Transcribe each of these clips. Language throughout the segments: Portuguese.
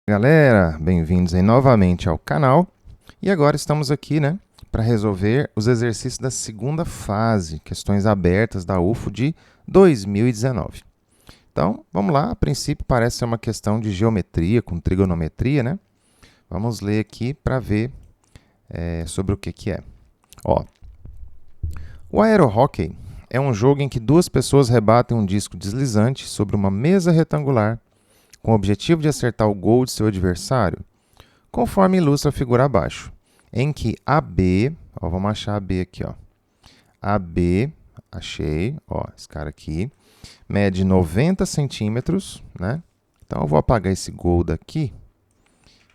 Galera, bem-vindos aí novamente ao canal. E agora estamos aqui, né, para resolver os exercícios da segunda fase, questões abertas da UFO de 2019. Então, vamos lá. A princípio parece ser uma questão de geometria com trigonometria, né? Vamos ler aqui para ver sobre o que é. Ó, o aerohockey é um jogo em que duas pessoas rebatem um disco deslizante sobre uma mesa retangular com o objetivo de acertar o gol de seu adversário, conforme ilustra a figura abaixo, em que AB, ó, vamos achar AB aqui, ó. AB, achei, ó, esse cara aqui, mede 90 centímetros, né? Então eu vou apagar esse gol daqui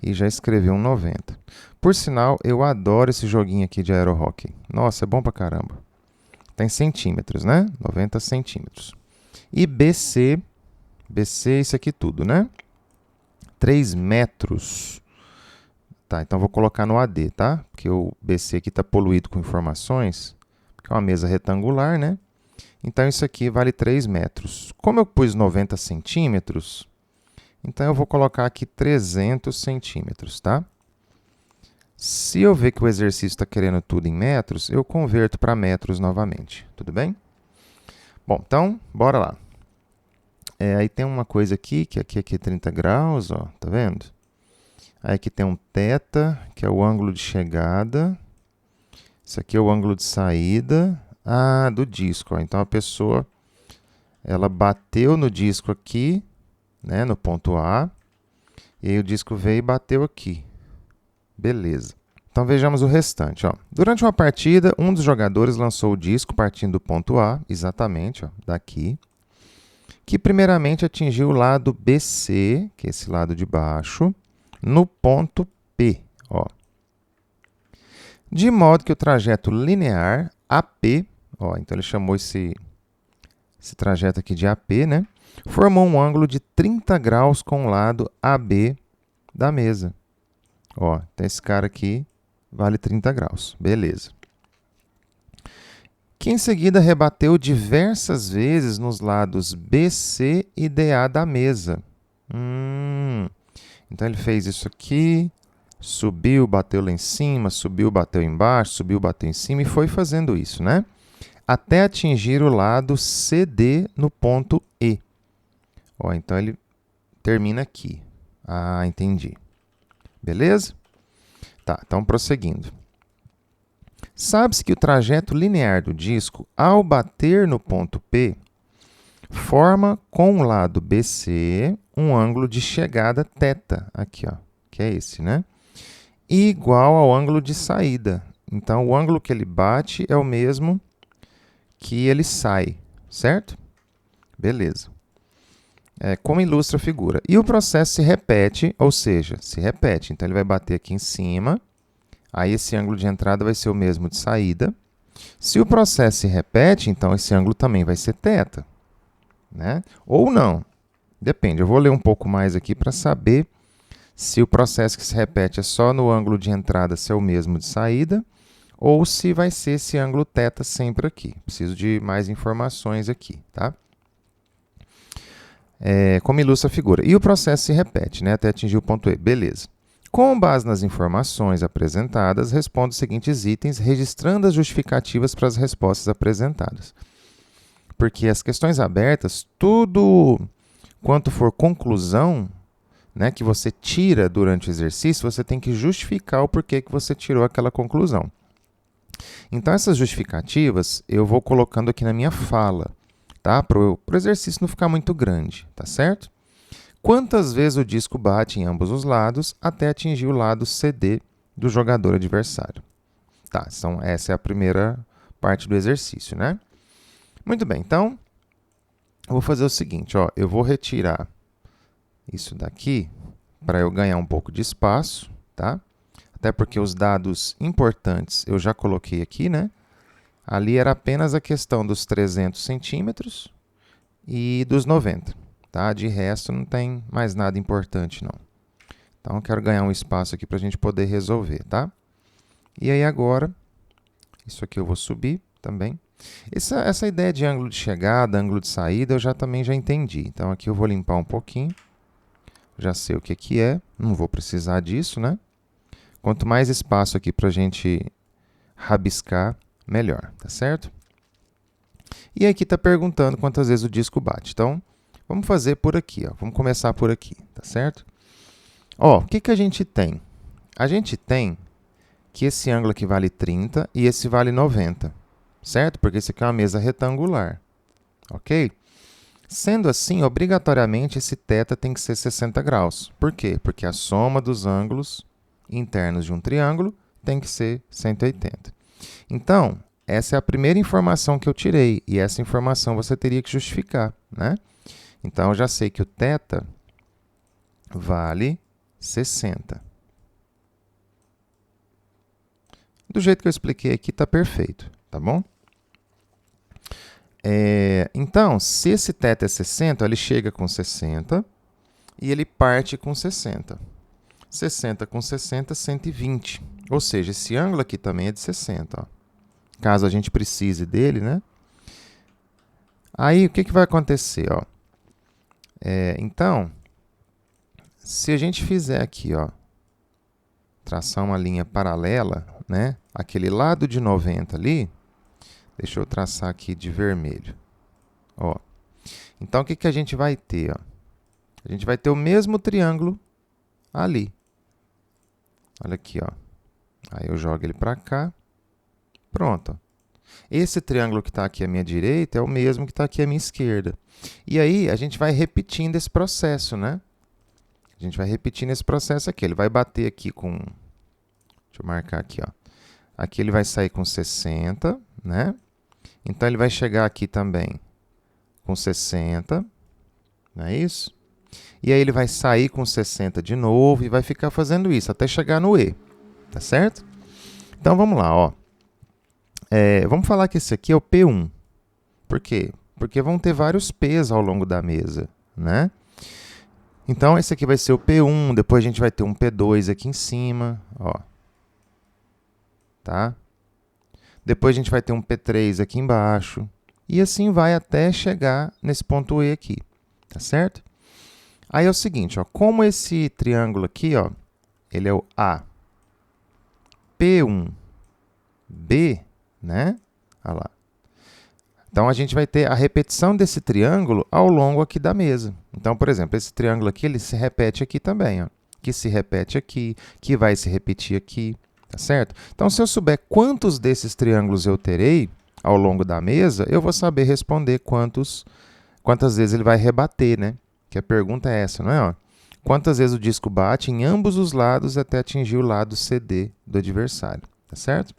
e já escrevi um 90. Por sinal, eu adoro esse joguinho aqui de aerohockey. Nossa, é bom pra caramba. Tem centímetros, né? 90 centímetros. E BC, isso aqui tudo, né? 3 metros. Tá, então vou colocar no AD, tá? Porque o BC aqui está poluído com informações, porque é uma mesa retangular, né? Então isso aqui vale 3 metros. Como eu pus 90 centímetros, então eu vou colocar aqui 300 centímetros, tá? Se eu ver que o exercício está querendo tudo em metros, eu converto para metros novamente, tudo bem? Bom, então, bora lá. Aí tem uma coisa aqui, que aqui é 30 graus, ó, tá vendo? Aí aqui tem um θ, que é o ângulo de chegada. Isso aqui é o ângulo de saída do disco. Ó. Então, a pessoa ela bateu no disco aqui, né, no ponto A, e aí o disco veio e bateu aqui. Beleza. Então, vejamos o restante. Ó. Durante uma partida, um dos jogadores lançou o disco partindo do ponto A, exatamente, ó, daqui, que primeiramente atingiu o lado BC, que é esse lado de baixo, no ponto P. Ó. De modo que o trajeto linear AP, ó, então ele chamou esse trajeto aqui de AP, né? Formou um ângulo de 30 graus com o lado AB da mesa. Ó, então esse cara aqui vale 30 graus. Beleza. Que em seguida rebateu diversas vezes nos lados BC e DA da mesa. Então ele fez isso aqui, subiu, bateu lá em cima, subiu, bateu embaixo, subiu, bateu em cima e foi fazendo isso, né? Até atingir o lado CD no ponto E. Ó, então ele termina aqui. Ah, entendi. Beleza? Tá, então prosseguindo. Sabe-se que o trajeto linear do disco, ao bater no ponto P, forma com o lado BC um ângulo de chegada θ, aqui, ó, que é esse, né? Igual ao ângulo de saída. Então, o ângulo que ele bate é o mesmo que ele sai, certo? Beleza. Como ilustra a figura. E o processo se repete, ou seja, se repete. Então, ele vai bater aqui em cima. Aí, esse ângulo de entrada vai ser o mesmo de saída. Se o processo se repete, então esse ângulo também vai ser θ. Né? Ou não. Depende. Eu vou ler um pouco mais aqui para saber se o processo que se repete é só no ângulo de entrada ser o mesmo de saída, ou se vai ser esse ângulo θ sempre aqui. Preciso de mais informações aqui, tá? Como ilustra a figura. E o processo se repete, né, até atingir o ponto E. Beleza. Com base nas informações apresentadas, respondo os seguintes itens, registrando as justificativas para as respostas apresentadas. Porque as questões abertas, tudo quanto for conclusão, né, que você tira durante o exercício, você tem que justificar o porquê que você tirou aquela conclusão. Então, essas justificativas eu vou colocando aqui na minha fala, tá? Para o exercício não ficar muito grande, tá certo? Quantas vezes o disco bate em ambos os lados até atingir o lado CD do jogador adversário? Tá, então essa é a primeira parte do exercício, né? Muito bem, então, eu vou fazer o seguinte, ó, eu vou retirar isso daqui para eu ganhar um pouco de espaço, tá? Até porque os dados importantes eu já coloquei aqui, né? Ali era apenas a questão dos 300 centímetros e dos 90. Tá? De resto, não tem mais nada importante, não. Então, eu quero ganhar um espaço aqui para a gente poder resolver, tá? E aí, agora, isso aqui eu vou subir também. Essa ideia de ângulo de chegada, ângulo de saída, eu também já entendi. Então, aqui eu vou limpar um pouquinho. já sei o que que é, não vou precisar disso, né? Quanto mais espaço aqui para a gente rabiscar, melhor, tá certo? E aqui está perguntando quantas vezes o disco bate. Então, vamos fazer por aqui, ó. Vamos começar por aqui, tá certo? Ó, o que que a gente tem? A gente tem que esse ângulo aqui vale 30 e esse vale 90, certo? Porque esse aqui é uma mesa retangular, ok? Sendo assim, obrigatoriamente esse θ tem que ser 60 graus. Por quê? Porque a soma dos ângulos internos de um triângulo tem que ser 180. Então, essa é a primeira informação que eu tirei, e essa informação você teria que justificar, né? Então, eu já sei que o θ vale 60. Do jeito que eu expliquei aqui, está perfeito, tá bom? Então, se esse θ é 60, ele chega com 60 e ele parte com 60. 60 com 60, 120. Ou seja, esse ângulo aqui também é de 60. Ó. Caso a gente precise dele, né? Aí, o que que vai acontecer? Ó? Então, se a gente fizer aqui, ó, traçar uma linha paralela, né? Aquele lado de 90 ali, deixa eu traçar aqui de vermelho. Ó. Então, o que que a gente vai ter? Ó? A gente vai ter o mesmo triângulo ali. Olha aqui, ó. Aí eu jogo ele para cá. Pronto. Esse triângulo que está aqui à minha direita é o mesmo que está aqui à minha esquerda. E aí, a gente vai repetindo esse processo, né? A gente vai repetindo esse processo aqui. Ele vai bater aqui com... Deixa eu marcar aqui, ó. Aqui ele vai sair com 60, né? Então, ele vai chegar aqui também com 60, não é isso? E aí ele vai sair com 60 de novo e vai ficar fazendo isso até chegar no E, tá certo? Então, vamos lá, ó. Vamos falar que esse aqui é o P1. Por quê? Porque vão ter vários P's ao longo da mesa, né? Então, esse aqui vai ser o P1, depois a gente vai ter um P2 aqui em cima, ó. Tá? Depois a gente vai ter um P3 aqui embaixo. E assim vai até chegar nesse ponto E aqui, tá certo? Aí é o seguinte, ó, como esse triângulo aqui, ó, ele é o A, P1B, né? Olha lá. Então, a gente vai ter a repetição desse triângulo ao longo aqui da mesa. Então, por exemplo, esse triângulo aqui, ele se repete aqui também, ó, que se repete aqui, que vai se repetir aqui, tá certo? Então, se eu souber quantos desses triângulos eu terei ao longo da mesa, eu vou saber responder quantas vezes ele vai rebater, né? Que a pergunta é essa, não é? Ó, quantas vezes o disco bate em ambos os lados até atingir o lado CD do adversário, tá certo?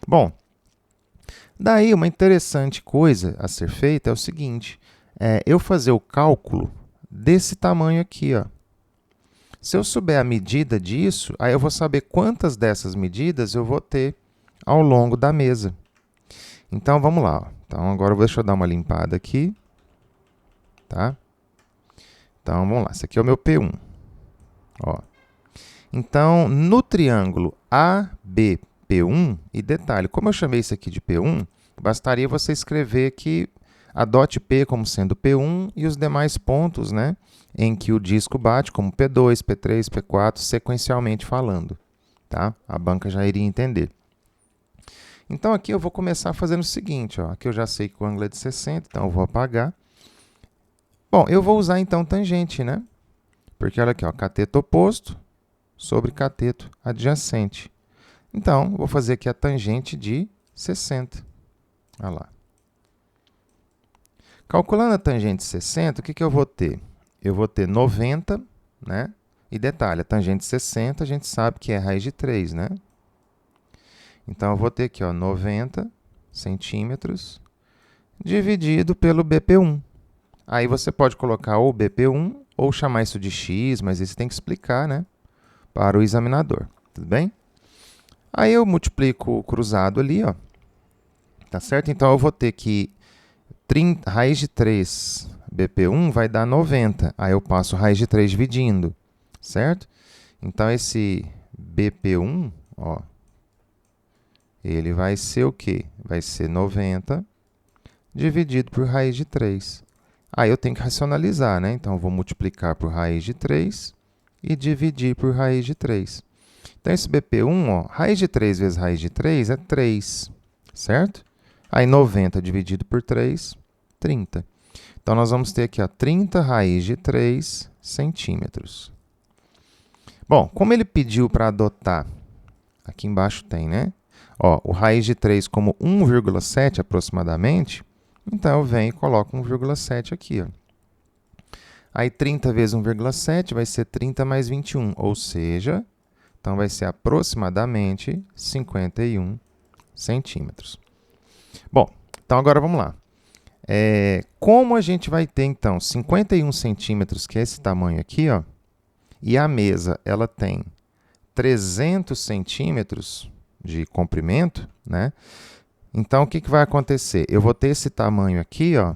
Bom, daí uma interessante coisa a ser feita é o seguinte, eu fazer o cálculo desse tamanho aqui, ó. Se eu souber a medida disso, aí eu vou saber quantas dessas medidas eu vou ter ao longo da mesa. Então, vamos lá. Ó. Então, agora deixa eu dar uma limpada aqui. Tá? Então, vamos lá. Esse aqui é o meu P1. Ó. Então, no triângulo ABP1, e detalhe, como eu chamei isso aqui de P1, bastaria você escrever que adote P como sendo P1 e os demais pontos, né, em que o disco bate, como P2, P3, P4, sequencialmente falando. Tá? A banca já iria entender. Então, aqui eu vou começar fazendo o seguinte. Ó. Aqui eu já sei que o ângulo é de 60, então eu vou apagar. Bom, eu vou usar então tangente, né? Porque olha aqui, ó, cateto oposto sobre cateto adjacente. Então, vou fazer aqui a tangente de 60. Olha lá. Calculando a tangente de 60, o que que eu vou ter? Eu vou ter 90, né? E detalhe, a tangente de 60 a gente sabe que é raiz de 3, né? Então, eu vou ter aqui, ó, 90 centímetros dividido pelo BP1. Aí você pode colocar ou BP1 ou chamar isso de x, mas isso tem que explicar, né, para o examinador. Tudo bem? Aí eu multiplico o cruzado ali, ó. Tá certo? Então, eu vou ter que raiz de 3 BP1 vai dar 90. Aí eu passo raiz de 3 dividindo, certo? Então, esse BP1, ó, ele vai ser o quê? Vai ser 90 dividido por raiz de 3. Aí eu tenho que racionalizar, né? Então, eu vou multiplicar por raiz de 3 e dividir por raiz de 3. Então, esse BP1, ó, raiz de 3 vezes raiz de 3 é 3, certo? Aí, 90 dividido por 3, 30. Então, nós vamos ter aqui, ó, 30 raiz de 3 centímetros. Bom, como ele pediu para adotar, aqui embaixo tem, né? Ó, o raiz de 3 como 1,7 aproximadamente, então eu venho e coloco 1,7 aqui, ó. Aí 30 vezes 1,7 vai ser 30 mais 21, ou seja, então vai ser aproximadamente 51 centímetros. Bom, então agora vamos lá. Como a gente vai ter, então, 51 centímetros, que é esse tamanho aqui, ó, e a mesa ela tem 300 centímetros de comprimento, né? Então, o que vai acontecer? Eu vou ter esse tamanho aqui, ó,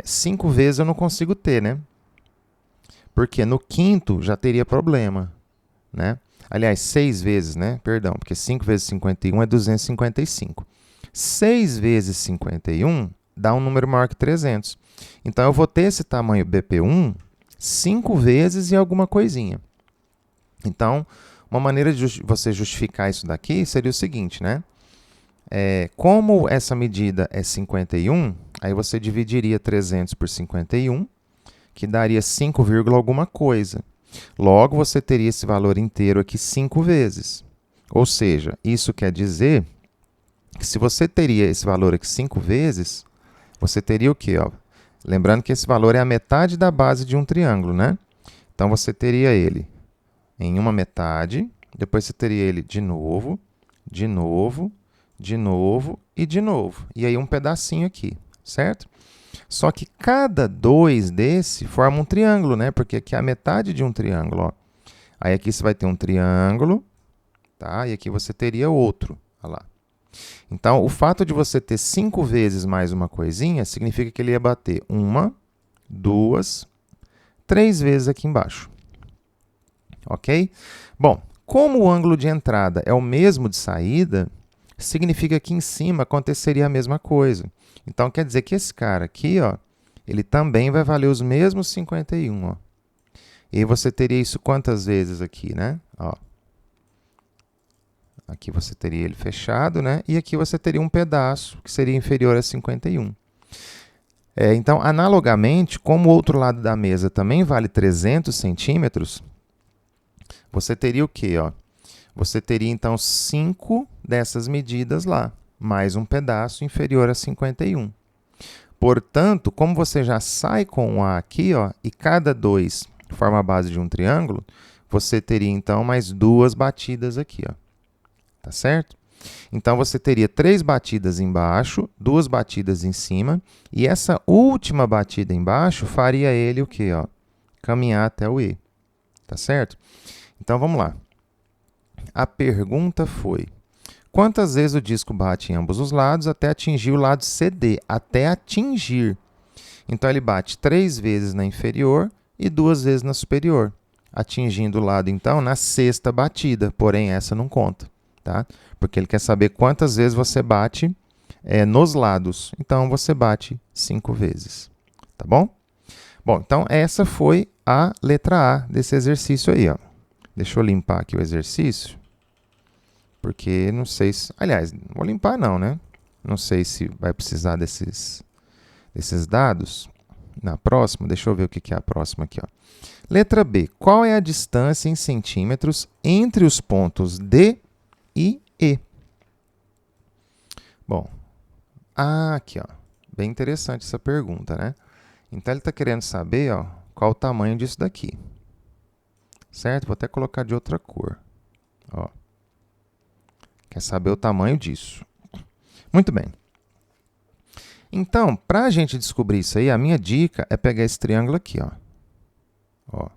5 vezes eu não consigo ter, né? Porque no quinto já teria problema, né? Aliás, 6 vezes, né? Perdão, porque 5 vezes 51 é 255. 6 vezes 51 dá um número maior que 300. Então, eu vou ter esse tamanho BP1 5 vezes e alguma coisinha. Então, uma maneira de você justificar isso daqui seria o seguinte, né? Como essa medida é 51, aí você dividiria 300 por 51, que daria 5, alguma coisa. Logo, você teria esse valor inteiro aqui 5 vezes. Ou seja, isso quer dizer que se você teria esse valor aqui 5 vezes, você teria o quê? Ó? Lembrando que esse valor é a metade da base de um triângulo, né? Então, você teria ele em uma metade, depois você teria ele de novo, de novo, de novo e de novo. E aí um pedacinho aqui, certo? Só que cada 2 desse forma um triângulo, né? Porque aqui é a metade de um triângulo, ó. Aí aqui você vai ter um triângulo, tá? E aqui você teria outro, olha lá. Então, o fato de você ter 5 vezes mais uma coisinha significa que ele ia bater 1, 2, 3 vezes aqui embaixo. Ok? Bom, como o ângulo de entrada é o mesmo de saída, significa que em cima aconteceria a mesma coisa. Então, quer dizer que esse cara aqui, ó, ele também vai valer os mesmos 51. Ó. E aí você teria isso quantas vezes aqui, né? Ó. Aqui você teria ele fechado, né? E aqui você teria um pedaço que seria inferior a 51. Então, analogamente, como o outro lado da mesa também vale 300 centímetros, você teria o quê? Ó? Você teria, então, 5 dessas medidas lá, mais um pedaço inferior a 51. Portanto, como você já sai com um A aqui, ó, e cada 2 forma a base de um triângulo, você teria, então, mais 2 batidas aqui. Ó. Tá certo? Então, você teria 3 batidas embaixo, 2 batidas em cima, e essa última batida embaixo faria ele o quê? Ó? Caminhar até o E. Tá certo? Então, vamos lá. A pergunta foi: quantas vezes o disco bate em ambos os lados até atingir o lado CD? Até atingir. Então, ele bate 3 vezes na inferior e 2 vezes na superior, atingindo o lado, então, na 6ª batida, porém, essa não conta, tá? Porque ele quer saber quantas vezes você bate nos lados. Então, você bate 5 vezes, tá bom? Bom, então, essa foi a letra A desse exercício aí, ó. Deixa eu limpar aqui o exercício, porque não sei se... Aliás, não vou limpar não, né? Não sei se vai precisar desses dados na próxima. Deixa eu ver o que é a próxima aqui, ó. Letra B. Qual é a distância em centímetros entre os pontos D e E? Bom, aqui, ó. Bem interessante essa pergunta, né? Então, ele está querendo saber, ó, qual o tamanho disso daqui. Certo? Vou até colocar de outra cor. Ó. Quer saber o tamanho disso. Muito bem. Então, para a gente descobrir isso aí, a minha dica é pegar esse triângulo aqui. Ó.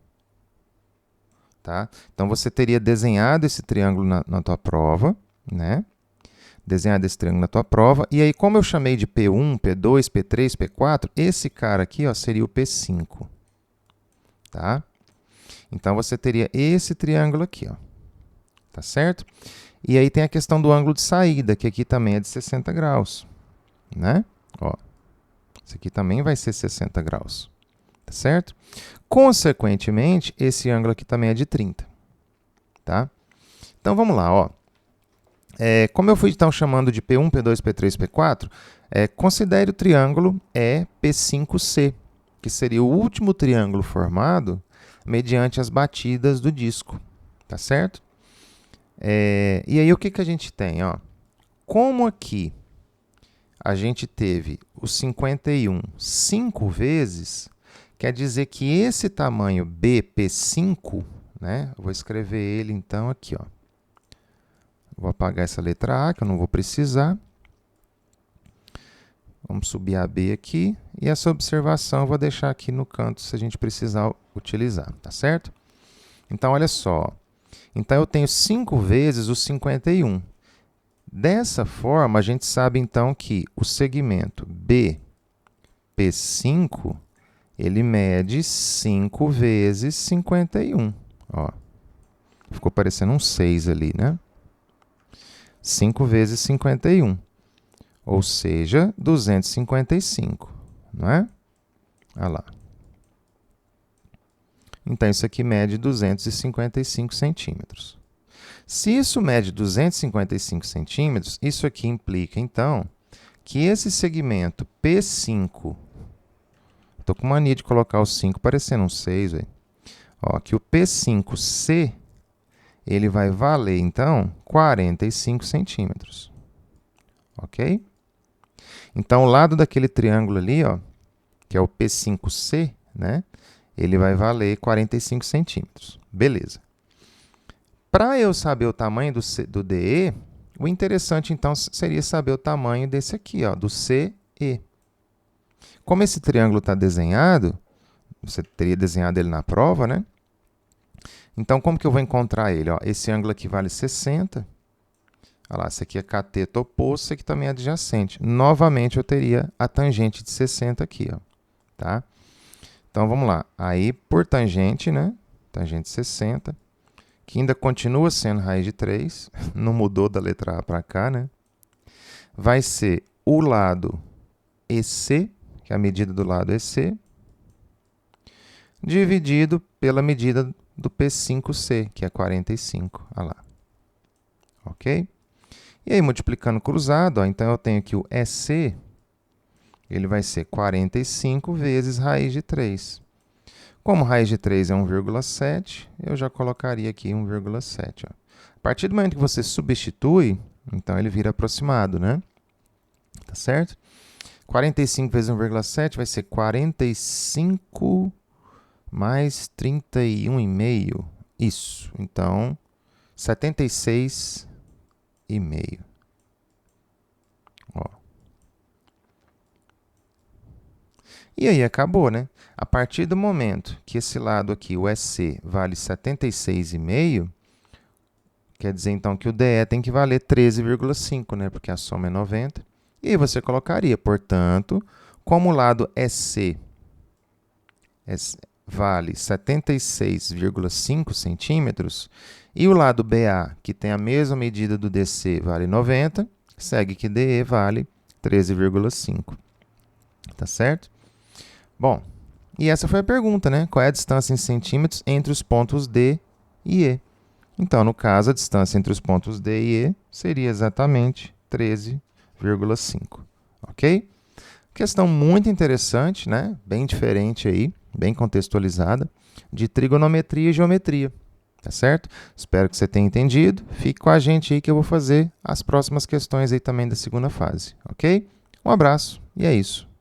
Tá? Então, você teria desenhado esse triângulo na tua prova, né? Desenhado esse triângulo na tua prova. E aí, como eu chamei de P1, P2, P3, P4, esse cara aqui, ó, seria o P5. Tá? Então, você teria esse triângulo aqui, ó. Tá certo? E aí tem a questão do ângulo de saída, que aqui também é de 60 graus, né? Ó. Esse aqui também vai ser 60 graus, tá certo? Consequentemente, esse ângulo aqui também é de 30, tá? Então, vamos lá, ó. Como eu fui então chamando de P1, P2, P3, P4, considere o triângulo EP5C, que seria o último triângulo formado mediante as batidas do disco, tá certo? E aí o que a gente tem, ó? Como aqui a gente teve o 51 5 vezes, quer dizer que esse tamanho BP5, né? Eu vou escrever ele então aqui, ó. Vou apagar essa letra A, que eu não vou precisar. Vamos subir a B aqui. E essa observação eu vou deixar aqui no canto se a gente precisar utilizar, tá certo? Então, olha só. Então, eu tenho 5 vezes o 51. Dessa forma, a gente sabe, então, que o segmento BP5, ele mede 5 vezes 51. Ó. Ficou parecendo um 6 ali, né? 5 vezes 51, ou seja, 255, não é? Olha lá. Então, isso aqui mede 255 centímetros. Se isso mede 255 centímetros, isso aqui implica, então, que esse segmento P5, estou com mania de colocar o 5 parecendo um 6, véio. Ó, que o P5C, ele vai valer, então, 45 centímetros. Ok? Então, o lado daquele triângulo ali, ó, que é o P5C, né? Ele vai valer 45 centímetros. Beleza. Para eu saber o tamanho do DE, o interessante, então, seria saber o tamanho desse aqui, ó, do CE. Como esse triângulo está desenhado, você teria desenhado ele na prova, né? Então, como que eu vou encontrar ele? Ó, esse ângulo aqui vale 60. Olha lá, esse aqui é cateto oposto, esse aqui também é adjacente. Novamente, eu teria a tangente de 60 aqui, ó, tá? Então, vamos lá. Aí, por tangente, né? Tangente 60, que ainda continua sendo raiz de 3, não mudou da letra A para cá, né? Vai ser o lado EC, que é a medida do lado EC, dividido pela medida do P5C, que é 45. Olha lá. Ok? E aí, multiplicando cruzado, ó, então eu tenho aqui o EC, ele vai ser 45 vezes raiz de 3. Como raiz de 3 é 1,7, eu já colocaria aqui 1,7. A partir do momento que você substitui, então ele vira aproximado, né? Tá certo? 45 vezes 1,7 vai ser 45 mais 31,5. Isso. Então, 76,5. Ó. E aí acabou, né? A partir do momento que esse lado aqui, o EC, vale 76,5, quer dizer então que o DE tem que valer 13,5, né? Porque a soma é 90. E aí você colocaria, portanto, como o lado EC vale 76,5 centímetros e o lado BA, que tem a mesma medida do DC, vale 90, segue que DE vale 13,5. Tá certo? Bom, e essa foi a pergunta, né? Qual é a distância em centímetros entre os pontos D e E? Então, no caso, a distância entre os pontos D e E seria exatamente 13,5. Ok? Questão muito interessante, né? Bem diferente aí, bem contextualizada, de trigonometria e geometria. Tá certo? Espero que você tenha entendido. Fique com a gente aí que eu vou fazer as próximas questões aí também da segunda fase. Ok? Um abraço e é isso.